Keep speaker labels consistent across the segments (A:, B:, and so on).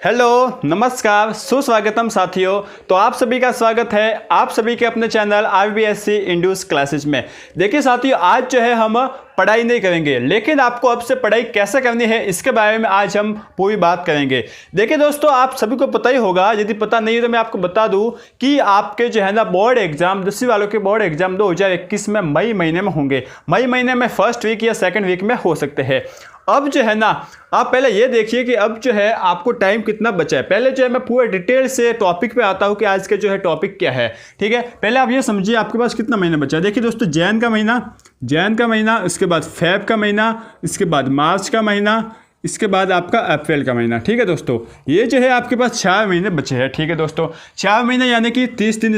A: Hello, नमस्कार, सुस्वागतम साथियों। तो आप सभी का स्वागत है आप सभी के अपने चैनल RBSC इंड्यूस क्लासेज में। देखिए साथियों, आज जो है हम पढ़ाई नहीं करेंगे, लेकिन आपको अब से पढ़ाई कैसे करनी है इसके बारे में आज हम पूरी बात करेंगे। देखिए दोस्तों, आप सभी को पता ही होगा, यदि पता नहीं है तो मैं आपको बता दूं कि आपके जो है ना बोर्ड एग्जाम 10वीं वालों के बोर्ड एग्जाम 2021 में मई महीने में होंगे। मई महीने में फर्स्ट वीक या सेकंड वीक में हो सकते हैं। अब जो है ना, आप पहले ये देखिए कि अब जो है आपको टाइम कितना बचा है। पहले जो है मैं पूरे डिटेल से टॉपिक पे आता हूँ कि आज का जो है टॉपिक क्या है। ठीक है, पहले आप ये समझिए आपके पास कितना महीना बचा है। देखिए दोस्तों, जैन का महीना, इसके बाद फेब का महीना, इसके बाद मार्च का महीना, इसके बाद आपका अप्रैल का महीना। ठीक है दोस्तों, ये जो है आपके पास 4 महीने बचे हैं। ठीक है दोस्तों, 4 महीने यानी कि 30 दिन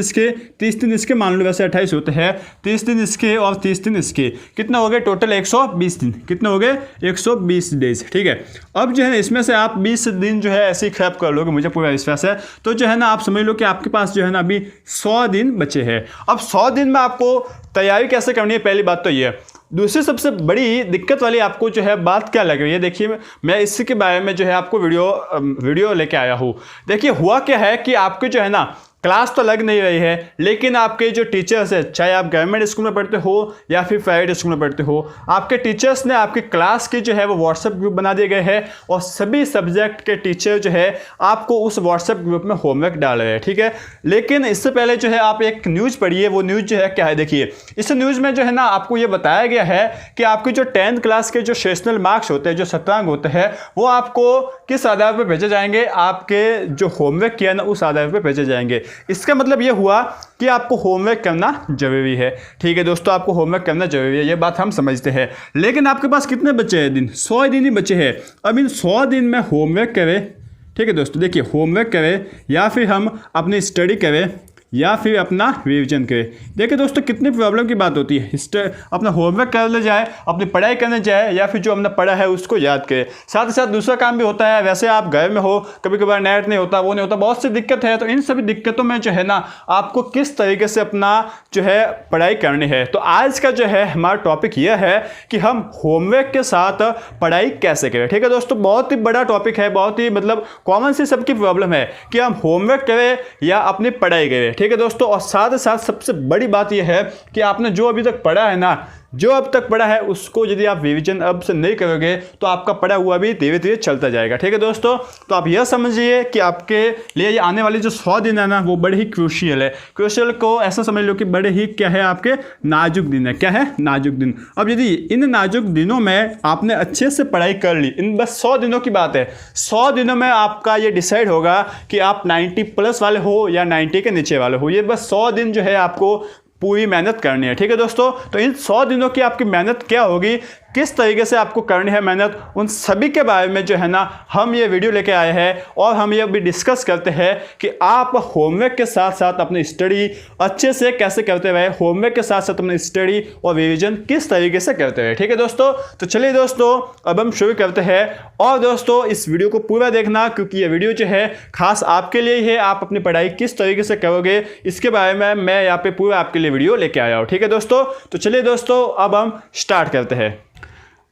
A: इसके मान लो, वैसे 28 होते हैं, 30 दिन इसके और 30 दिन इसके, कितना हो गए टोटल 120 दिन। कितना हो गए 120 डेज। ठीक है, अब जो है इसमें से आप 20 दिन जो है ऐसे ही खराब कर लोगे, मुझे पूरा विश्वास है। तो जो है ना, आप समझ लो कि आपके पास जो है ना अभी 100 दिन बचे हैं। अब 100 दिन में आपको तैयारी कैसे करनी है, पहली बात तो ये है। दूसरी सबसे बड़ी दिक्कत वाली आपको जो है बात क्या लग रही है, देखिए मैं इसी के बारे में जो है आपको वीडियो लेके आया हूँ। देखिए हुआ क्या है कि आपके जो है ना क्लास तो लग नहीं रही है, लेकिन आपके जो टीचर्स है, चाहे आप गवर्नमेंट स्कूल में पढ़ते हो या फिर प्राइवेट स्कूल में पढ़ते हो, आपके टीचर्स ने आपके क्लास के जो है वो व्हाट्सएप ग्रुप बना दिए गए हैं और सभी सब्जेक्ट के टीचर जो है आपको उस व्हाट्सएप ग्रुप में होमवर्क डाल रहे हैं। ठीक है, लेकिन इससे पहले जो है आप एक न्यूज़ पढ़िए। वो न्यूज़ जो है क्या है, देखिए इस न्यूज़ में जो है ना आपको ये बताया गया है कि आपकी जो 10th क्लास के जो सेशनल मार्क्स होते हैं, जो शतरंग होते हैं, वो आपको किस आधार पर भेजे जाएंगे, आपके जो होमवर्क किया ना उस आधार पर भेजे जाएंगे। इसका मतलब ये हुआ कि आपको होमवर्क करना जरूरी है। ठीक है दोस्तों, आपको होमवर्क करना जरूरी है, ये बात हम समझते हैं। लेकिन आपके पास कितने बचे हैं दिन? 100 दिन ही बचे हैं। अब इन 100 दिन में होमवर्क करें। ठीक है दोस्तों, देखिए होमवर्क करें या फिर हम अपनी स्टडी करें या फिर अपना रिविजन करें। देखिए दोस्तों, कितनी प्रॉब्लम की बात होती है। अपना होमवर्क कर ले जाए, अपनी पढ़ाई करने जाए या फिर जो हमने पढ़ा है उसको याद करें। साथ ही साथ दूसरा काम भी होता है, वैसे आप घर में हो, कभी कभार नेट नहीं होता, वो नहीं होता, बहुत सी दिक्कत है। तो इन सभी दिक्कतों में जो है ना आपको किस तरीके से अपना जो है पढ़ाई करनी है। तो आज का जो है हमारा टॉपिक यह है कि हम होमवर्क के साथ पढ़ाई कैसे करें। ठीक है दोस्तों, बहुत ही बड़ा टॉपिक है, बहुत ही मतलब कॉमन सी सबकी प्रॉब्लम है कि हम होमवर्क करें या अपनी पढ़ाई करें। ठीक है दोस्तों, और साथ ही साथ सबसे बड़ी बात यह है कि आपने जो अभी तक पढ़ा है ना, जो अब तक पढ़ा है उसको यदि आप रिवीजन अब से नहीं करोगे तो आपका पढ़ा हुआ भी धीरे धीरे चलता जाएगा। ठीक है दोस्तों, तो आप यह समझिए कि आपके लिए ये आने वाली जो 100 दिन है ना वो बड़े ही क्रूशियल है। क्रूशियल को ऐसा समझ लो कि बड़े ही क्या है, आपके नाजुक दिन है। क्या है? नाजुक दिन। अब यदि इन नाजुक दिनों में आपने अच्छे से पढ़ाई कर ली, इन बस 100 दिनों की बात है, 100 दिनों में आपका ये डिसाइड होगा कि आप 90+ वाले हो या 90 के नीचे वाले हो। ये बस 100 दिन जो है आपको पूरी मेहनत करनी है। ठीक है दोस्तों, तो इन 100 दिनों की आपकी मेहनत क्या होगी, किस तरीके से आपको करनी है मेहनत, उन सभी के बारे में जो है ना हम ये वीडियो लेके आए हैं और हम ये भी डिस्कस करते हैं कि आप होमवर्क के साथ साथ अपनी स्टडी अच्छे से कैसे करते हुए, होमवर्क के साथ साथ अपनी स्टडी और रिवीजन किस तरीके से करते हुए। ठीक है दोस्तों, तो चलिए दोस्तों अब हम शुरू करते हैं। और दोस्तों इस वीडियो को पूरा देखना, क्योंकि ये वीडियो जो है खास आपके लिए ही है। आप अपनी पढ़ाई किस तरीके से करोगे इसके बारे में मैं यहाँ पे पूरा आपके लिए वीडियो लेके आया हूँ। ठीक है दोस्तों, तो चलिए दोस्तों अब हम स्टार्ट करते हैं।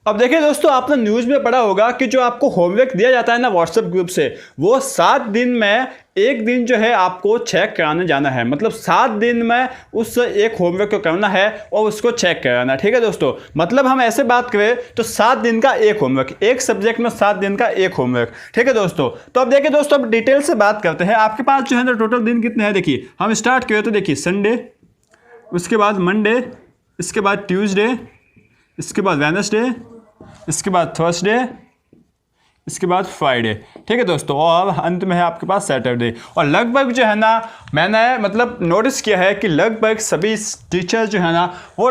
A: अब देखिए दोस्तों, आपने न्यूज़ में पढ़ा होगा कि जो आपको होमवर्क दिया जाता है ना व्हाट्सएप ग्रुप से, वो 7 दिन में एक दिन जो है आपको चेक कराने जाना है। मतलब 7 दिन में उस एक होमवर्क को करना है और उसको चेक कराना है। ठीक है दोस्तों, मतलब हम ऐसे बात करें तो 7 दिन का एक होमवर्क, एक सब्जेक्ट में 7 दिन का एक होमवर्क। ठीक है दोस्तों, तो अब देखिए दोस्तों, अब डिटेल से बात करते हैं। आपके पास जो है ना टोटल दिन कितने हैं, देखिए हम स्टार्ट करें तो देखिए संडे, उसके बाद मंडे, इसके बाद ट्यूसडे, इसके बाद वेडनेसडे, इसके बाद थर्सडे, इसके बाद फ्राइडे। ठीक है दोस्तों, और अंत में है आपके पास सैटरडे। और लगभग जो है ना मैंने मतलब नोटिस किया है कि लगभग सभी टीचर्स जो है ना वो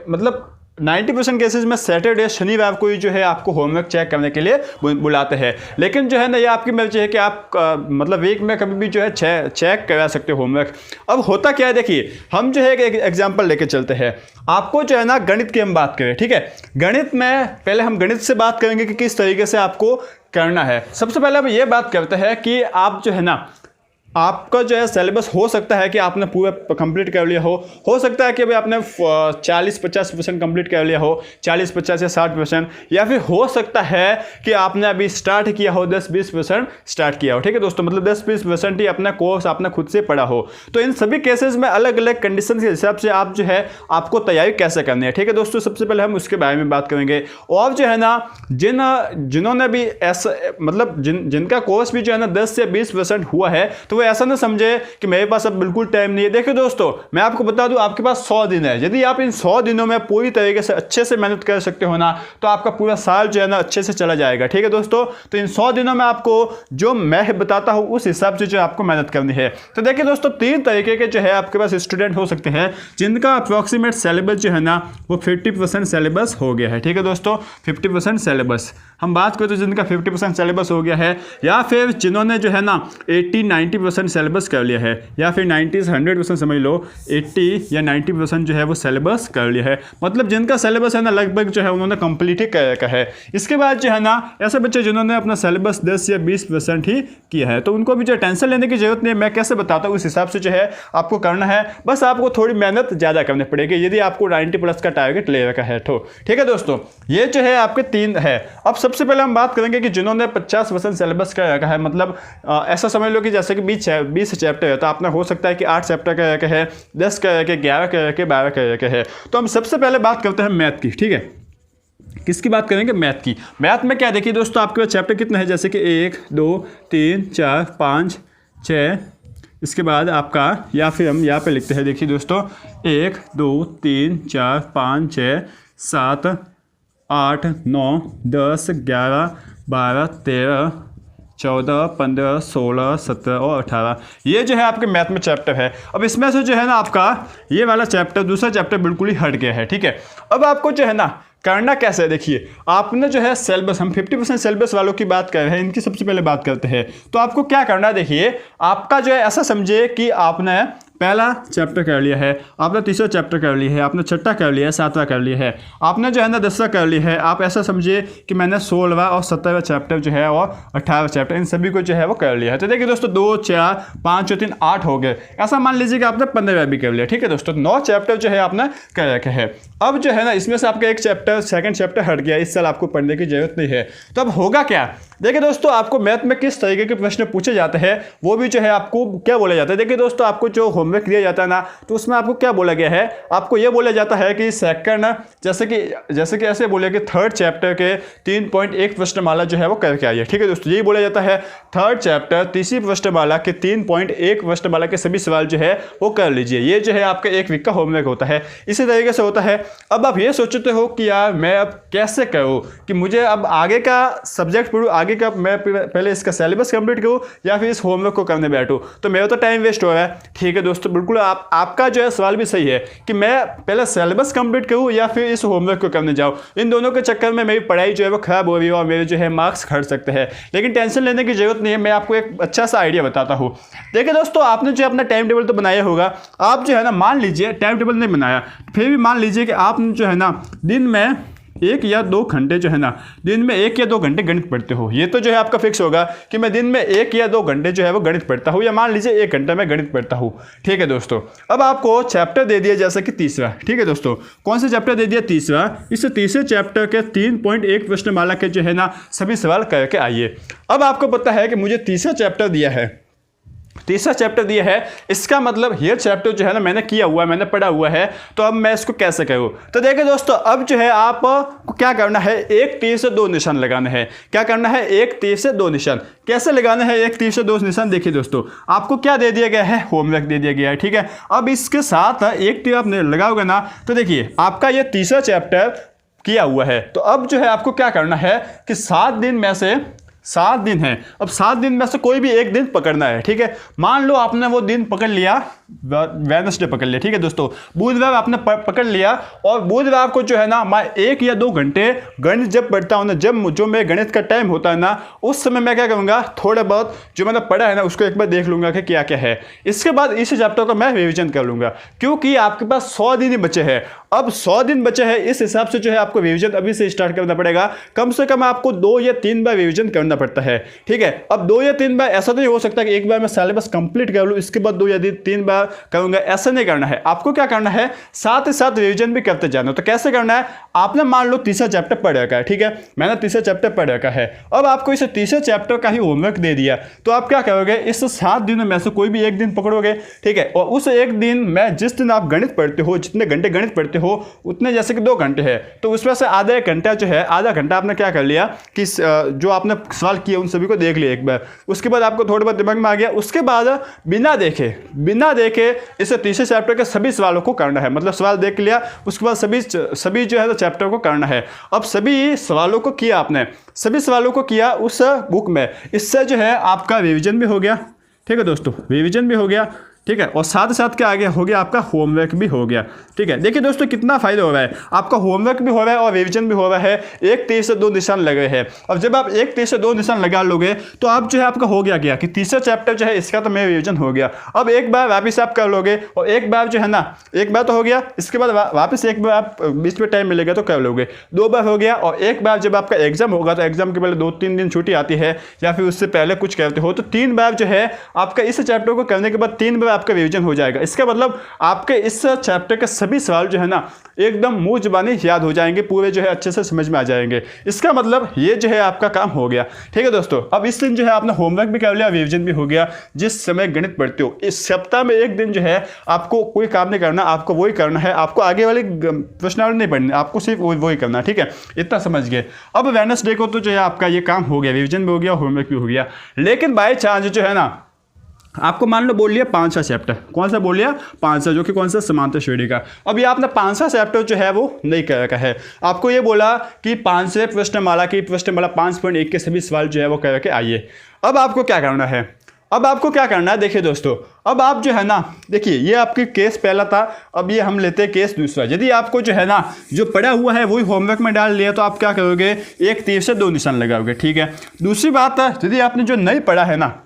A: मतलब 90% केसेस में सैटरडे शनिवार को ही जो है आपको होमवर्क चेक करने के लिए बुलाते हैं। लेकिन जो है ना ये आपकी मर्जी है कि आप मतलब वीक में कभी भी जो है चेक करा सकते हो होमवर्क। अब होता क्या है, देखिए हम जो है एक एग्जांपल लेके चलते हैं। आपको जो है ना गणित की हम बात करें। ठीक है, गणित में पहले हम गणित से बात करेंगे कि किस तरीके से आपको करना है। सबसे पहले हम ये बात करते हैं कि आप जो है ना आपका जो है सिलेबस हो सकता है कि आपने पूरा कंप्लीट कर लिया हो सकता है कि अभी आपने 40-50% कंप्लीट कर लिया हो, 40-50 या 60%, या फिर हो सकता है कि आपने अभी स्टार्ट किया हो 10-20% स्टार्ट किया हो। ठीक है दोस्तों, मतलब 10-20% ही अपना कोर्स आपने खुद से पढ़ा हो। तो इन सभी केसेस में अलग अलग कंडीशन के हिसाब से आप जो है आपको तैयारी कैसे करनी है। ठीक है दोस्तों, सबसे पहले हम उसके बारे में बात करेंगे। और जो है ना जिन्होंने भी ऐसा मतलब जिनका कोर्स भी जो है ना 10 से 20% हुआ है, तो वो ऐसा ना समझे कि मेरे पास अब बिल्कुल टाइम नहीं है। देखिए दोस्तों, मैं आपको बता दूं, आपके पास 100 दिन है। यदि आप इन 100 दिनों में पूरी तरीके से अच्छे से मेहनत कर सकते हो ना, तो आपका पूरा साल जो है ना अच्छे से चला जाएगा। ठीक है दोस्तों, तो इन 100 दिनों में आपको जो मैं बताता हूं उस हिसाब से जो आपको मेहनत करनी है। तो देखिए दोस्तों, 3 तरीके के जो है आपके पास स्टूडेंट हो सकते हैं जिनका अप्रोक्सीमेट सिलेबस जो है ना वो 50% सिलेबस हो गया है। ठीक है दोस्तों, 50% सिलेबस हम बात करें तो जिनका 50% सिलेबस हो गया है, या फिर जिन्होंने जो है ना 80-90% सिलेबस कर लिया है, या फिर 90-100% समझ लो, 80 या 90% जो है वो सिलेबस कर लिया है। मतलब जिनका सिलेबस है ना लगभग जो है उन्होंने कंप्लीट ही कर रखा है। इसके बाद जो है ना ऐसे बच्चे जिन्होंने अपना सिलेबस 10 या 20% ही किया है, तो उनको भी जो टेंशन लेने की जरूरत नहीं है। मैं कैसे बताता हूँ उस हिसाब से जो है आपको करना है। बस आपको थोड़ी मेहनत ज़्यादा करनी पड़ेगी यदि आपको 90+ का टारगेट ले रखा है तो। ठीक है दोस्तों, ये जो है आपके 3 है। अब सबसे पहले हम बात करेंगे कि जिन्होंने 50% सिलेबस का रखा है, मतलब ऐसा समझ लो कि जैसे कि 20 चैप्टर है, तो आपने हो सकता है कि 8 चैप्टर का रखा है, 10 का रखे, 11 का रखे, 12 का रखे है। तो हम सबसे पहले बात करते हैं मैथ की। ठीक है, किसकी बात करेंगे? मैथ की। मैथ में क्या देखिए दोस्तों, आपके पास चैप्टर कितने हैं, जैसे कि 1 2 3 4 5 6, इसके बाद आपका, या फिर हम यहाँ पे लिखते हैं, देखिए दोस्तों 1 2 3 4 5 6 7 8 9 10 11 12 13 14 15 16 17 और 18, ये जो है आपके मैथ में चैप्टर है। अब इसमें से जो है ना आपका ये वाला चैप्टर, दूसरा चैप्टर बिल्कुल ही हट गया है। ठीक है, अब आपको जो है ना करना कैसे है, देखिए आपने जो है सिलेबस, हम 50% सिलेबस वालों की बात कर रहे हैं, इनकी सबसे पहले बात करते हैं। तो आपको क्या करना है, देखिए आपका जो है ऐसा समझिए कि आपने पहला चैप्टर कर लिया है, आपने तीसरा चैप्टर कर लिया है, आपने छठा कर लिया है, 7वां कर लिया है, आपने जो है ना 10वां कर लिया है। आप ऐसा समझिए कि मैंने 16वां और 17वां चैप्टर जो है और 18वां चैप्टर, इन सभी को जो है वो कर लिया है। तो देखिए दोस्तों 2 4 5 और 3 8 हो गए। ऐसा मान लीजिए कि आपने 15वां भी कर लिया। ठीक है दोस्तों, 9 चैप्टर जो है आपने कर रखे हैं। अब जो है ना इसमें से आपका एक चैप्टर, सेकंड चैप्टर हट गया, इस साल आपको पढ़ने की जरूरत नहीं है। तो अब होगा क्या, देखिए दोस्तों आपको मैथ में किस तरीके के प्रश्न पूछे जाते हैं वो भी जो है आपको क्या बोला जाता है। देखिए दोस्तों, आपको जो होमवर्क दिया जाता है ना, तो उसमें आपको क्या बोला गया है, आपको ये बोला जाता है कि सेकंड, जैसे कि ऐसे बोले कि थर्ड चैप्टर के 3.1 प्रश्नमाला जो है वो करके आइए। ठीक है दोस्तों, यही बोला जाता है, थर्ड चैप्टर तीसरी प्रश्नमाला के 3.1 प्रश्नमाला के सभी सवाल जो है वो कर लीजिए। ये जो है आपका 1 वीक का होमवर्क होता है, इसी तरीके से होता है। अब आप ये सोचते हो कि यार मैं अब कैसे करूँ, कि मुझे अब आगे का सब्जेक्ट पढ़ूँ, आगे का मैं पहले इसका सिलेबस कंप्लीट करूँ या फिर इस होमवर्क को करने बैठूँ, तो मेरा तो टाइम वेस्ट हो रहा है। ठीक है दोस्तों, बिल्कुल आपका जो है सवाल भी सही है कि मैं पहले सिलेबस कंप्लीट करूँ या फिर इस होमवर्क को करने जाऊँ। इन दोनों के चक्कर में मेरी पढ़ाई जो है वो खराब हो रही है और मेरे जो है मार्क्स घट सकते हैं। लेकिन टेंशन लेने की जरूरत नहीं है, मैं आपको एक अच्छा सा आइडिया बताता हूँ। देखिए दोस्तों, आपने जो अपना टाइम टेबल तो बनाया होगा, आप जो है ना मान लीजिए टाइम टेबल नहीं बनाया, फिर भी मान लीजिए कि आपने जो है ना दिन में 1 या 2 घंटे जो है ना, दिन में 1 या 2 घंटे गणित पढ़ते हो। ये तो जो है आपका फिक्स होगा कि मैं दिन में 1 या 2 घंटे जो है वो गणित पढ़ता हूँ, या मान लीजिए 1 घंटा मैं गणित पढ़ता हूँ। ठीक है दोस्तों, अब आपको चैप्टर दे दिया जैसे कि तीसरा। ठीक है दोस्तों, कौन सा चैप्टर दे दिया? तीसरा। इस तीसरे चैप्टर के 3.1 प्रश्नमाला के जो है ना सभी सवाल करके आइए। अब आपको पता है कि मुझे तीसरा चैप्टर दिया है, तीसरा चैप्टर दिया है, इसका मतलब ये चैप्टर जो है ना मैंने किया हुआ है, मैंने पढ़ा हुआ है, तो अब मैं इसको कैसे करूँ? तो देखिए दोस्तों, अब जो है आपको क्या करना है, 1 तीर से 2 निशान लगाने हैं। क्या करना है? 1 तीर से 2 निशान। कैसे लगाने हैं 1 तीर से 2 निशान? देखिए दोस्तों, आपको क्या दे दिया गया है, होमवर्क दे दिया गया है। ठीक है, अब इसके साथ 1 तीर आप लगाओगे ना, तो देखिए आपका ये तीसरा चैप्टर किया हुआ है। तो अब जो है आपको क्या करना है कि 7 दिन में से 7 दिन है, अब 7 दिन में से कोई भी एक दिन पकड़ना है। ठीक है, मान लो आपने वो दिन पकड़ लिया, वेडनेसडे पकड़ लिया। ठीक है दोस्तों, बुधवार आपने पकड़ लिया, और बुधवार को जो है ना मैं 1 या 2 घंटे गणित जब पढ़ता हूँ ना, जब जो मेरे गणित का टाइम होता है ना, उस समय मैं क्या करूँगा, थोड़ा बहुत जो मैंने पढ़ा है ना उसको एक बार देख लूँगा कि क्या क्या है। इसके बाद इस चैप्टर को मैं रिविजन कर लूँगा, क्योंकि आपके पास 100 दिन ही बचे हैं। अब 100 दिन बचे हैं, इस हिसाब से जो है आपको रिवीजन अभी से स्टार्ट करना पड़ेगा। कम से कम आपको 2 या 3 बार रिवीजन करना पड़ता है, ठीक है। अब 2 या 3 बार ऐसा नहीं हो सकता कि एक बार मैं सिलेबस कंप्लीट कर लूँ इसके बाद 2 या 3 बार करूंगा, ऐसा नहीं करना है। आपको क्या करना है, साथ ही साथ रिवीजन भी करते जाना। तो कैसे करना है, आपने मान लो तीसरा चैप्टर पढ़ रखा है, ठीक है, मैंने तीसरा चैप्टर पढ़ रखा है। अब आपको इस तीसरे चैप्टर का ही होमवर्क दे दिया, तो आप क्या करोगे, इस 7 दिनों में से कोई भी एक दिन पकड़ोगे, ठीक है, और उस एक दिन में जिस दिन आप गणित पढ़ते हो, जितने घंटे गणित पढ़ते हो उतने, जैसे कि 2 घंटे है, तो उसमें से आधा एक घंटा जो है, आधा घंटा आपने क्या कर लिया कि जो आपने सवाल किए उन सभी को देख लिया एक बार। उसके बाद आपको थोड़ा बहुत दिमाग में आ गया, उसके बाद बिना देखे इस तीसरे चैप्टर के सभी सवालों को करना है। मतलब सवाल देख लिया, उसके बाद सभी जो है तो चैप्टर को करना है। अब सभी सवालों को किया आपने, सभी सवालों को किया उस बुक में, इससे जो है आपका रिवीजन भी हो गया, ठीक है दोस्तों, रिवीजन भी हो गया, ठीक है, और साथ साथ क्या आगे हो गया, आपका होमवर्क भी हो गया, ठीक है। देखिए दोस्तों कितना फायदा हो रहा है, आपका होमवर्क भी हो रहा है और रिवीजन भी हो रहा है। एक तीर से 2 निशान लगे हैं। अब जब आप एक तीर से 2 निशान लगा लोगे तो आप जो है आपका हो गया कि तीसरा चैप्टर जो है इसका तो मेरा रिवीजन हो गया। अब एक बार वापस आप कर लोगे, और एक बार जो है ना, एक बार तो हो गया, इसके बाद वापस एक बार आप बीच में टाइम मिलेगा तो कर लोगे, 2 बार हो गया। और एक बार जब आपका एग्जाम होगा तो एग्जाम के पहले 2-3 दिन छुट्टी आती है, या फिर उससे पहले कुछ करते हो, तो 3 बार जो है आपका इस चैप्टर को करने के बाद 3 बार आपका रिवीजन हो जाएगा। इसका मतलब आपके इस चैप्टर के सभी सवाल जो है ना एकदम मुंह जुबानी याद हो जाएंगे, पूरे जो है अच्छे से समझ में आ जाएंगे। इसका मतलब ये जो है आपका काम हो गया, ठीक है दोस्तों। अब इस दिन जो है आपने होमवर्क भी कर लिया, रिवीजन भी हो गया। जिस समय गणित पढ़ते हो, इस सप्ताह में एक दिन जो है आपको कोई काम नहीं करना, आपको वही करना है, आपको आगे वाली प्रश्नावली नहीं पढ़नी, आपको सिर्फ वही करना, ठीक है, इतना समझ गए। अब वेडनेसडे को तो जो है आपका ये काम हो गया, रिवीजन भी हो गया, होमवर्क भी हो गया। लेकिन बाय चांस जो है ना, आपको मान लो बोल लिया 5वां चैप्टर, कौन सा बोल लिया, 5वां, जो कि कौन सा, समांतर श्रेणी का। अब ये आपने 5वां चैप्टर जो है वो नहीं कर रखा है, आपको ये बोला कि 5वें प्रश्नमाला की प्रश्नमाला 5.1 के सभी सवाल जो है वो कर रखे आइए। अब आपको क्या करना है, देखिए दोस्तों, अब आप जो है ना, देखिए ये आपकी केस पहला था, अब ये हम लेते हैं केस दूसरा। यदि आपको जो है ना जो पढ़ा हुआ है वही होमवर्क में डाल लिया, तो आप क्या करोगे, एक तीर से 2 निशान लगाओगे, ठीक है। दूसरी बात है, यदि आपने जो नहीं पढ़ा है ना,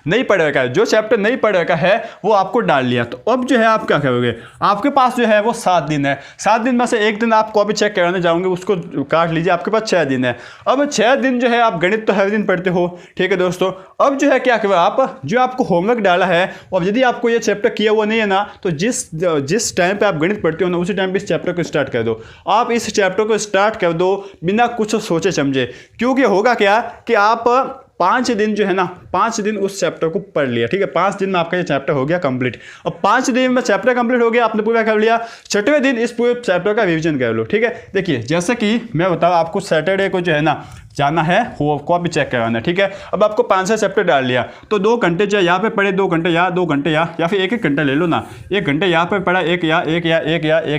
A: नहीं पढ़ रखा है, जो चैप्टर नहीं पढ़ रखा है वो आपको डाल लिया, तो अब जो है आप क्या करोगे, आपके पास जो है वो 7 दिन है। 7 दिन में से एक दिन आप कॉपी चेक कराने जाओगे, उसको काट लीजिए, आपके पास 6 दिन है। अब 6 दिन जो है आप गणित तो हर दिन पढ़ते हो, ठीक है दोस्तों। अब जो है क्या करो, आप जो आपको होमवर्क डाला है, और यदि आपको ये चैप्टर किया हुआ नहीं है ना, तो जिस टाइम पर आप गणित पढ़ते हो ना, उसी टाइम पर इस चैप्टर को स्टार्ट कर दो। आप इस चैप्टर को स्टार्ट कर दो बिना कुछ सोचे समझे, क्योंकि होगा क्या कि आप 5 दिन जो है ना, 5 दिन उस चैप्टर को पढ़ लिया, ठीक है। 5 दिन में आपका ये चैप्टर हो गया कंप्लीट। अब 5 दिन में चैप्टर कंप्लीट हो गया, आपने पूरा कर लिया। 6वें दिन इस पूरे चैप्टर का रिवीजन कर लो, ठीक है। देखिए जैसे कि मैं बताऊँ, आपको सैटरडे को जो है ना जाना है वो कॉपी चेक करवाना है, ठीक है। अब आपको 5वां चैप्टर डाल लिया, तो 2 घंटे जो है यहाँ पे पढ़े, 2 घंटे यहाँ, 2 घंटे यहाँ, या फिर 1-1 घंटा ले लो ना, 1 घंटे यहाँ पे पढ़ा, एक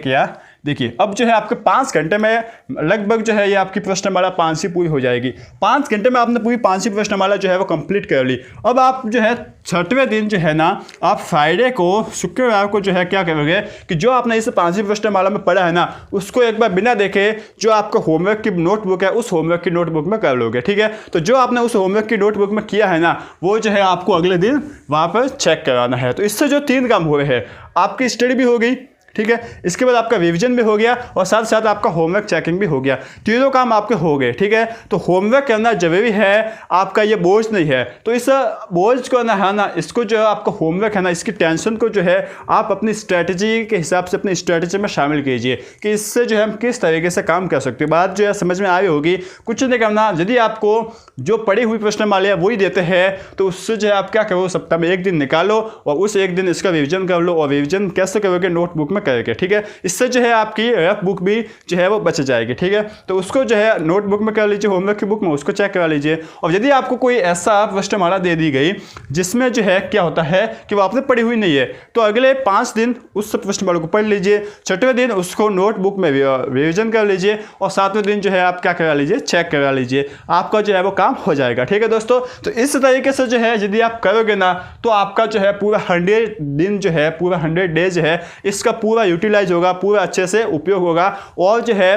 A: यहाँ। देखिए अब जो है आपके 5 घंटे में लगभग जो है ये आपकी प्रश्नमाला 5 ही पूरी हो जाएगी। 5 घंटे में आपने पूरी 5 ही प्रश्नमाला जो है वो कंप्लीट कर ली। अब आप जो है 6वें दिन जो है ना, आप फ्राइडे को, शुक्रवार को जो है क्या करोगे कि जो आपने इस 5वीं प्रश्नमाला में पढ़ा है ना, उसको एक बार बिना देखे जो आपका होमवर्क की नोटबुक है, उस होमवर्क की नोटबुक में कर लोगे, ठीक है। तो जो आपने उस होमवर्क की नोटबुक में किया है ना, वो जो है आपको अगले दिन वहाँ पर चेक कराना है। तो इससे जो 3 काम हुए हैं, आपकी स्टडी भी हो गई, ठीक है, इसके बाद आपका रिवीजन भी हो गया, और साथ साथ आपका होमवर्क चेकिंग भी हो गया। तीनों काम आपके हो गए, ठीक है। तो होमवर्क करना जरूरी है, आपका ये बोझ नहीं है। तो इस बोझ को ना है ना, इसको जो है आपका होमवर्क है ना, इसकी टेंशन को जो है आप अपनी स्ट्रैटेजी के हिसाब से अपनी स्ट्रैटेजी में शामिल कीजिए कि इससे जो है हम किस तरीके से काम कर सकते हैं। बात जो है समझ में आई होगी। कुछ नहीं करना, यदि आपको जो पढ़ी हुई प्रश्नमाला वही देते हैं, तो उससे जो है आप क्या करो, सप्ताह में एक दिन निकालो और उस एक दिन इसका रिविजन कर लो। और रिविजन कैसे करोगे, नोटबुक में करके, ठीक है। इससे जो है आपकी रफ बुक भी जो है वो बच जाएगी, ठीक है। तो उसको जो है नोटबुक में कर लीजिए, होमवर्क की बुक में उसको चेक करा लीजिए। और यदि आपको कोई ऐसा प्रश्नमाला दे दी गई जिसमें जो है क्या होता है कि वो आपने पढ़ी हुई नहीं है, तो अगले 5 दिन उस प्रश्नमाला को पढ़ लीजिए, 6वें दिन उसको नोटबुक में रिविजन कर लीजिए, और 7वें दिन जो है आप क्या करा लीजिए, चेक करा लीजिए। आपका जो है वो काम हो जाएगा, ठीक है दोस्तों। तो इस तरीके से जो है यदि आप करोगे ना, तो आपका जो है पूरा 100 दिन जो है, पूरा 100 डेज है, इसका पूरा यूटिलाइज होगा, पूरा अच्छे से उपयोग होगा। और जो है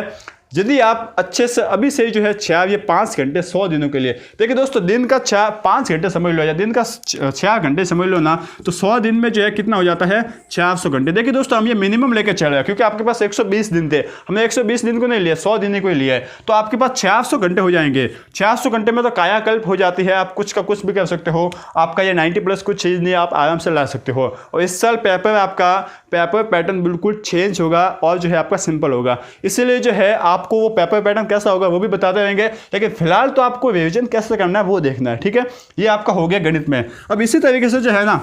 A: यदि आप अच्छे से अभी से जो है 4 या 5 घंटे 100 दिनों के लिए, देखिए दोस्तों दिन का 5 घंटे समझ लो या दिन का 6 घंटे समझ लो ना, तो 100 दिन में जो है कितना हो जाता है 400 घंटे। देखिए दोस्तों हम ये मिनिमम लेकर चल रहे हैं क्योंकि आपके पास 120 दिन थे, हमने 120 दिन को नहीं लिया, 100 दिन को ही लिया है, तो आपके पास 400 घंटे हो जाएंगे। 400 घंटे में तो कायाकल्प हो जाती है, आप कुछ का कुछ भी कर सकते हो, आपका ये 90 प्लस कुछ चीज़ नहीं आप आराम से ला सकते हो। और इस साल आपका पेपर पैटर्न बिल्कुल चेंज होगा और जो है आपका सिंपल होगा, इसीलिए जो है आपको वो पेपर पैटर्न कैसा होगा वो भी बताते रहेंगे, लेकिन फिलहाल तो आपको रिवीजन कैसे करना है वो देखना है, ठीक है। ये आपका हो गया गणित में। अब इसी तरीके से जो है ना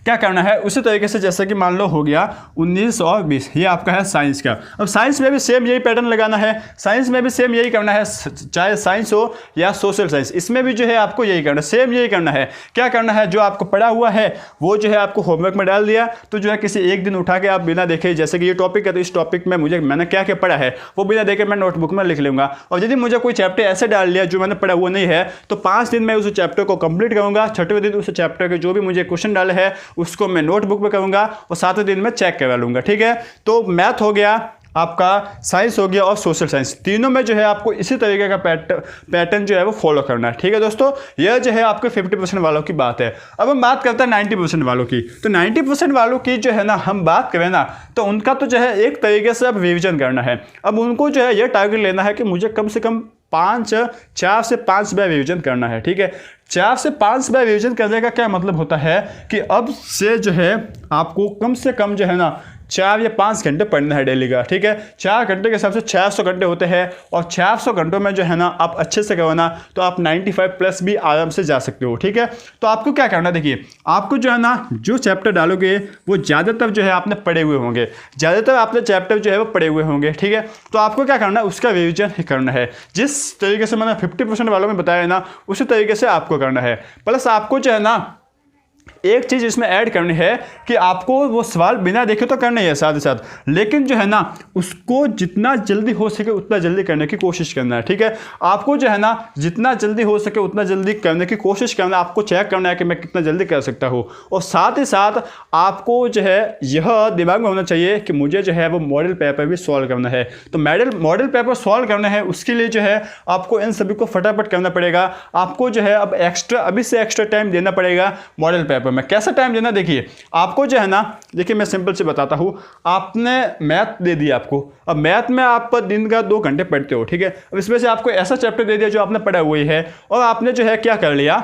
A: क्या करना है, उसी तरीके से जैसे कि मान लो हो गया 19 और 20, ये आपका है साइंस का। अब साइंस में भी सेम यही पैटर्न लगाना है, साइंस में भी सेम यही करना है, चाहे साइंस हो या सोशल साइंस, इसमें भी जो है आपको यही करना है, सेम यही करना है। क्या करना है, जो आपको पढ़ा हुआ है वो जो है आपको होमवर्क में डाल दिया, तो जो है किसी एक दिन उठा के आप बिना देखे, जैसे कि ये टॉपिक है तो इस टॉपिक में मैंने क्या क्या पढ़ा है वो बिना देखे मैं नोटबुक में लिख लूँगा। और यदि मुझे कोई चैप्टर ऐसे डाल लिया जो मैंने पढ़ा हुआ नहीं है, तो 5 दिन में उस चैप्टर को कंप्लीट करूँगा, 6वें दिन उस चैप्टर के जो भी मुझे क्वेश्चन डाले हैं उसको मैं नोटबुक में करूंगा और 7वें दिन में चेक करवा लूंगा, ठीक है। तो मैथ हो गया आपका, साइंस हो गया और सोशल साइंस, तीनों में जो है आपको इसी तरीके का पैटर्न जो है वो फॉलो करना है, ठीक है दोस्तों। यह जो है आपके 50% वालों की बात है। अब हम बात करते हैं 90% वालों की। तो 90% वालों की जो है ना हम बात करें ना, तो उनका तो जो है एक तरीके से अब रिविजन करना है। अब उनको जो है यह टारगेट लेना है कि मुझे कम से कम 4 से 5 बार रिविजन करना है, ठीक है। 4 से 5 बार रिविजन करने का क्या मतलब होता है कि अब से जो है आपको कम से कम जो है ना 4 या 5 घंटे पढ़ना है डेली का, ठीक है। 4 घंटे के हिसाब से 400 घंटे होते हैं और 400 घंटों में जो है ना आप अच्छे से करवाना तो आप 95 प्लस भी आराम से जा सकते हो, ठीक है। तो आपको क्या करना, देखिए आपको जो है ना जो चैप्टर डालोगे वो ज़्यादातर जो है आपने पढ़े हुए होंगे, ज़्यादातर आपने चैप्टर जो है वो पढ़े हुए होंगे, ठीक है। तो आपको क्या करना है, उसका रिविजन ही करना है। जिस तरीके से मैंने 50% वालों में बताया ना उसी तरीके से आपको करना है। प्लस आपको जो है ना एक चीज़ इसमें ऐड करनी है कि आपको वो सवाल बिना देखे तो करना ही है साथ ही साथ, लेकिन जो है ना उसको जितना जल्दी हो सके उतना जल्दी करने की कोशिश करना है, ठीक है। आपको जो है ना जितना जल्दी हो सके उतना जल्दी करने की कोशिश करना है, आपको चेक करना है कि मैं कितना जल्दी कर सकता हूँ। और साथ ही साथ आपको जो है यह दिमाग में होना चाहिए कि मुझे जो है वो मॉडल पेपर भी सॉल्व करना है। तो मॉडल पेपर सॉल्व करना है, उसके लिए जो है आपको इन सभी को फटाफट करना पड़ेगा। आपको जो है अब अभी से एक्स्ट्रा टाइम देना पड़ेगा मॉडल पेपर में। कैसा टाइम देना, देखिए आपको जो है ना, देखिए मैं सिंपल से बताता हूं। आपने मैथ दे दिया आपको, अब मैथ में आप दिन का 2 घंटे पढ़ते हो, ठीक है। अब इसमें से आपको ऐसा चैप्टर दे दिया जो आपने पढ़ा हुआ है और आपने जो है क्या कर लिया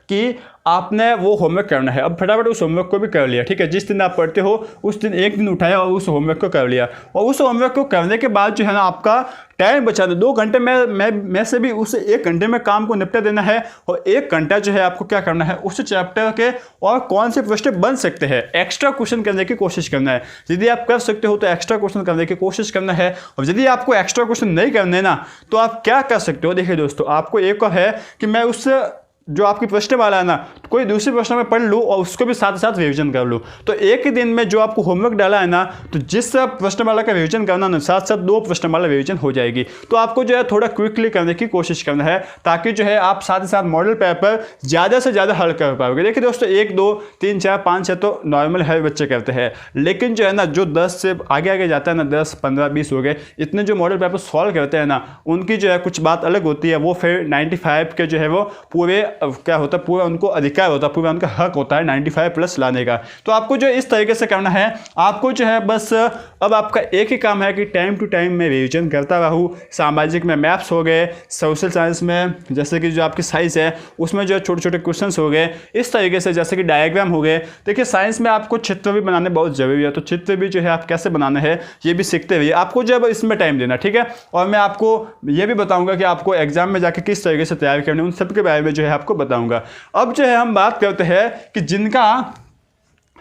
A: कि आपने वो होमवर्क करना है। अब फटाफट उस होमवर्क को भी कर लिया, ठीक है। जिस दिन आप पढ़ते हो उस दिन एक दिन उठाया और उस होमवर्क को कर लिया, और उस होमवर्क को करने के बाद जो है ना आपका टाइम बचा दे 2 घंटे में से भी उस 1 घंटे में काम को निपटा देना है। और 1 घंटा जो है आपको क्या करना है, उस चैप्टर के और कौन से प्रश्न बन सकते हैं एक्स्ट्रा क्वेश्चन करने की कोशिश करना है। यदि आप कर सकते हो तो एक्स्ट्रा क्वेश्चन करने की कोशिश करना है, और यदि आपको एक्स्ट्रा क्वेश्चन नहीं करने ना तो आप क्या कर सकते हो। देखिए दोस्तों, आपको एक है कि मैं उससे जो आपकी प्रश्न वाला है ना तो कोई दूसरे प्रश्न में पढ़ लूँ और उसको भी साथ साथ रिवीजन कर लूँ। तो एक ही दिन में जो आपको होमवर्क डाला है ना, तो जिस प्रश्न वाला का रिवीजन करना ना साथ साथ 2 प्रश्न वाला रिवीजन हो जाएगी। तो आपको जो है थोड़ा क्विकली करने की कोशिश करना है ताकि जो है आप साथ ही साथ मॉडल पेपर ज़्यादा से ज़्यादा हल कर पाओगे। देखिए दोस्तों 1 2 3 4 5 6 तो नॉर्मल हर बच्चे करते हैं, लेकिन जो है ना जो 10 से आगे आगे जाता है ना 10 15 20 हो गए, इतने जो मॉडल पेपर सॉल्व करते हैं ना उनकी जो है कुछ बात अलग होती है। वो फिर 95 के जो है वो पूरे क्या होता है, पूरा उनको अधिकार होता है, पूरा उनका हक होता है 95 प्लस लाने का। तो आपको जो इस तरीके से करना है, आपको जो है बस अब आपका एक ही काम है कि टाइम टू टाइम मैं रिवीजन करता रहूँ। सामाजिक में मैथ्स हो गए, सोशल साइंस में जैसे कि जो आपकी साइंस है उसमें जो छोटे छोटे क्वेश्चन हो गए, इस तरीके से जैसे कि डायग्राम हो गए। देखिए साइंस में आपको चित्र भी बनाने बहुत जरूरी है, तो चित्र भी जो है आप कैसे बनाना है ये भी सीखते हुए आपको जब इसमें टाइम देना, ठीक है। और मैं आपको ये भी बताऊंगा कि आपको एग्जाम में जाकर किस तरीके से तैयारी करनी है, उन सब के बारे में जो है आपको बताऊंगा। अब जो है हम बात करते हैं कि जिनका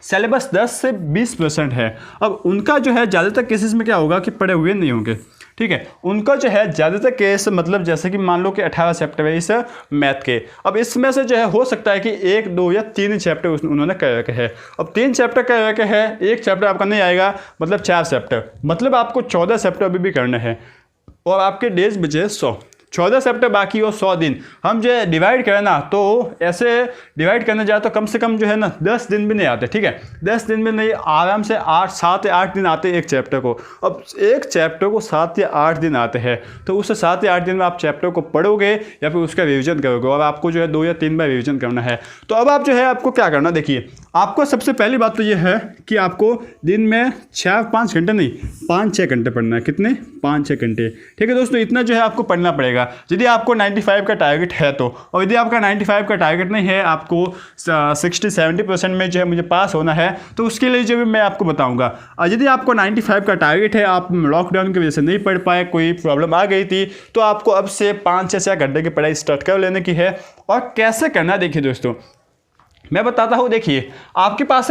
A: सिलेबस 10 से 20% है, अब उनका जो है ज़्यादातर केसेस में क्या होगा कि पढ़े हुए नहीं होंगे, ठीक है। उनका जो है ज़्यादातर केस मतलब जैसे कि मान लो कि 18 चैप्टर है इस मैथ के, अब इसमें से जो है हो सकता है कि 1 2 या 3 चैप्टर उन्होंने कर रखे हैं। अब 3 चैप्टर कर रखे हैं, 1 चैप्टर आपका नहीं आएगा, मतलब 4 चैप्टर, मतलब आपको 14 चैप्टर अभी भी करना है। और आपके डेज बचे 100, 14 चैप्टर बाकी और 100 दिन, हम जो है डिवाइड करें ना, तो ऐसे डिवाइड करने जाए तो कम से कम जो है ना 10 दिन भी नहीं आते, ठीक है, 10 दिन भी नहीं, आराम से 7 या 8 दिन आते हैं एक चैप्टर को। अब एक चैप्टर को 7 या 8 दिन आते हैं, तो उस 7 या 8 दिन में आप चैप्टर को पढ़ोगे या फिर उसका रिविजन करोगे, और आपको जो है 2 या 3 बार रिविजन करना है। तो अब आप जो है आपको क्या करना, देखिए आपको सबसे पहली बात तो ये है कि आपको दिन में 4-5 घंटे नहीं, 5-6 घंटे पढ़ना है। कितने? 5-6 घंटे, ठीक है दोस्तों, इतना जो है आपको पढ़ना पड़ेगा यदि आपको 95 का टारगेट है तो। और यदि आपका 95 का टारगेट नहीं है, आपको 60-70% में जो है मुझे पास होना है, तो उसके लिए जो भी मैं आपको बताऊंगा। और यदि आपको 95 का टारगेट है, आप लॉकडाउन की वजह से नहीं पढ़ पाए, कोई प्रॉब्लम आ गई थी, तो आपको अब से 5-6 घंटे की पढ़ाई स्टार्ट कर लेने की है। और कैसे करना है, देखिए दोस्तों मैं बताता हूँ। देखिए आपके पास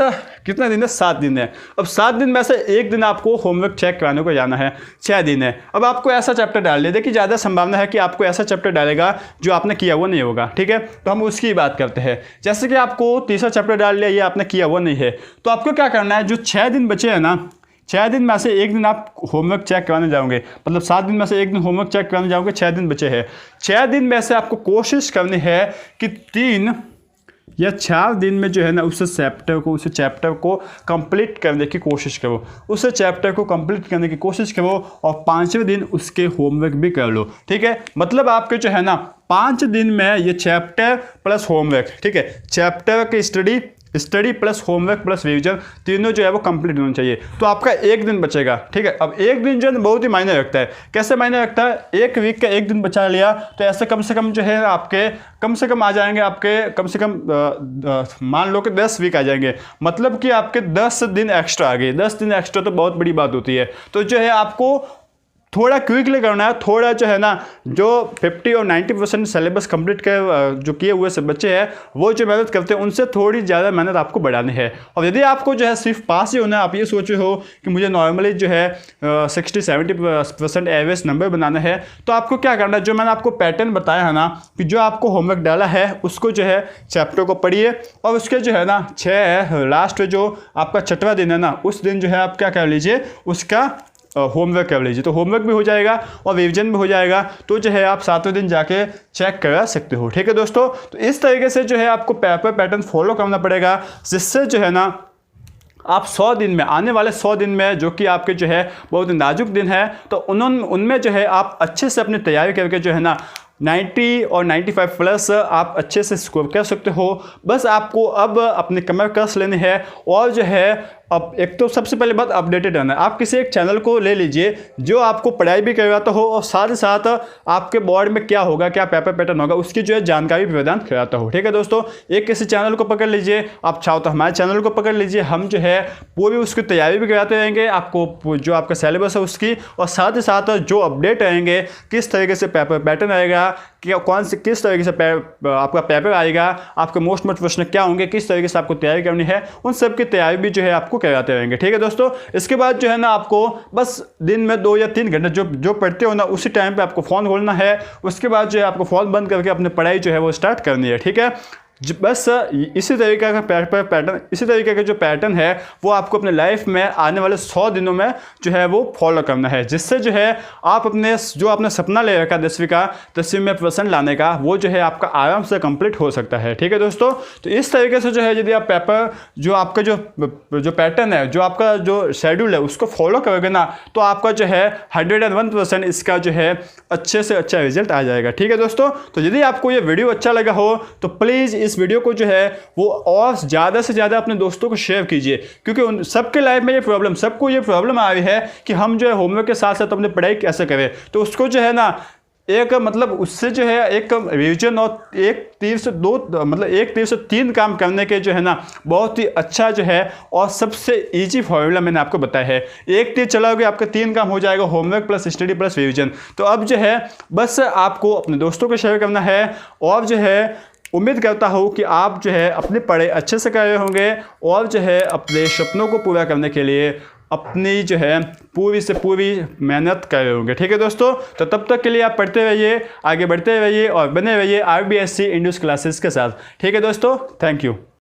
A: कितना दिन है? 7 दिन है। अब 7 दिन में से एक दिन आपको होमवर्क चेक कराने को जाना है, 6 दिन है। अब आपको ऐसा चैप्टर डाल दिया, देखिए ज़्यादा संभावना है कि आपको ऐसा चैप्टर डालेगा जो आपने किया वो नहीं होगा, ठीक है, तो हम उसकी बात करते हैं। जैसे कि आपको तीसरा चैप्टर डाल लिया, ये आपने किया वो नहीं है, तो आपको क्या करना है, जो 6 दिन बचे हैं ना, 6 दिन में से एक दिन आप होमवर्क चेक कराने जाओगे, मतलब 7 दिन में से एक दिन होमवर्क चेक कराने जाओगे, 6 दिन बचे हैं। 6 दिन में से आपको कोशिश करनी है कि 3 या 4 दिन में जो है ना उस चैप्टर को कंप्लीट करने की कोशिश करो, उस चैप्टर को कंप्लीट करने की कोशिश करो, और 5वें दिन उसके होमवर्क भी कर लो, ठीक है। मतलब आपके जो है ना 5 दिन में ये चैप्टर प्लस होमवर्क, ठीक है, चैप्टर की study plus homework plus revision तीनों जो है वो कंप्लीट होना चाहिए। तो आपका एक दिन बचेगा, ठीक है। अब एक दिन जो है बहुत ही मायने रखता है। कैसे मायने रखता है? एक वीक का एक दिन बचा लिया तो ऐसे कम से कम जो है आपके कम से कम आ जाएंगे, आपके कम से कम मान लो कि 10 वीक आ जाएंगे, मतलब कि आपके 10 दिन एक्स्ट्रा आ गए। 10 दिन एक्स्ट्रा तो बहुत बड़ी बात होती है। तो जो है आपको थोड़ा क्विकली करना है, थोड़ा जो है ना जो 50 और 90% सिलेबस कंप्लीट कर जो किए हुए सब बच्चे हैं वो जो मेहनत करते हैं उनसे थोड़ी ज़्यादा मेहनत आपको बढ़ानी है। और यदि आपको जो है सिर्फ पास ही होना है, आप ये सोचे हो कि मुझे नॉर्मली जो है 60-70% एवरेज नंबर बनाना है, तो आपको क्या करना है, जो मैंने आपको पैटर्न बताया है ना कि जो आपको होमवर्क डाला है उसको जो है चैप्टर को पढ़िए, और उसके जो है ना 6 लास्ट जो आपका 6वां दिन है ना, उस दिन जो है आप क्या कर लीजिए, उसका होमवर्क कर लीजिए। तो होमवर्क भी हो जाएगा और रिविजन भी हो जाएगा, तो जो है आप 7वें दिन जाके चेक करा सकते हो, ठीक है दोस्तों। तो इस तरीके से जो है आपको पेपर पैटर्न फॉलो करना पड़ेगा, जिससे जो है ना आप 100 दिन में, आने वाले 100 दिन में जो कि आपके जो है बहुत नाजुक दिन है, तो उनमें जो है आप अच्छे से अपनी तैयारी करके जो है ना 90 और 95 प्लस आप अच्छे से स्कोर कर सकते हो। बस आपको अब अपने कमर कस लेने हैं, और जो है अब एक तो सबसे पहले बात अपडेटेड रहना है। आप किसी एक चैनल को ले लीजिए जो आपको पढ़ाई भी करवाता हो और साथ ही साथ आपके बोर्ड में क्या होगा, क्या पेपर पैटर्न होगा, उसकी जो है जानकारी प्रदान कराता हो, ठीक है दोस्तों। एक किसी चैनल को पकड़ लीजिए, आप चाहो तो हमारे चैनल को पकड़ लीजिए, हम जो है पूरी उसकी तैयारी भी कराते रहेंगे आपको, जो आपका सिलेबस है उसकी, और साथ ही साथ जो अपडेट रहेंगे, किस तरीके से पेपर पैटर्न आएगा, किस तरीके से आपका पेपर आएगा, आपके मोस्ट प्रश्न क्या होंगे, किस तरीके से आपको तैयारी करनी है, उन सब की तैयारी भी जो है आपको कराते रहेंगे, ठीक है दोस्तों। इसके बाद जो है ना आपको बस दिन में 2 या 3 घंटे जो पढ़ते हो ना उसी टाइम पे आपको फ़ोन खोलना है, उसके बाद जो है आपको फ़ोन बंद करके अपनी पढ़ाई जो है वो स्टार्ट करनी है, ठीक है। बस इसी तरीके का पैटर्न, इसी तरीके का जो पैटर्न है वो आपको अपने लाइफ में आने वाले 100 दिनों में जो है वो फॉलो करना है, जिससे जो है आप आपने सपना ले रखा 10वीं में % लाने का, वो जो है आपका आराम से कंप्लीट हो सकता है, ठीक है दोस्तों। तो इस तरीके से जो है यदि आप पेपर जो आपका जो पैटर्न है, जो आपका जो शेड्यूल है उसको फॉलो करोगे ना, तो आपका जो है 101% इसका जो है अच्छे से अच्छा रिजल्ट आ जाएगा, ठीक है दोस्तों। तो यदि आपको ये वीडियो अच्छा लगा हो तो प्लीज़ इस वीडियो को जो है वो और ज़्यादा से ज़्यादा अपने दोस्तों को शेयर कीजिए, क्योंकि उन सबके लाइफ में सबको ये प्रॉब्लम आ रही है कि हम जो है होमवर्क के साथ साथ अपनी पढ़ाई कैसे करें। तो उसको जो है ना एक मतलब उससे जो है एक रिविजन और एक तीर से 3 काम करने के जो है ना बहुत ही अच्छा जो है और सबसे इजी फॉर्मूला मैंने आपको बताया है। एक तीर चलाओगे आपका 3 काम हो जाएगा, homework plus study plus revision. तो अब जो है बस आपको अपने दोस्तों को शेयर करना है, और जो है उम्मीद करता हूँ कि आप जो है अपनी पढ़ाई अच्छे से कर रहे होंगे, और जो है अपने सपनों को पूरा करने के लिए अपनी जो है पूरी से पूरी मेहनत कर रहे होंगे, ठीक है दोस्तों। तो तब तक के लिए आप पढ़ते रहिए, आगे बढ़ते रहिए और बने रहिए RBSC इंड्यूस क्लासेस के साथ, ठीक है दोस्तों। Thank you.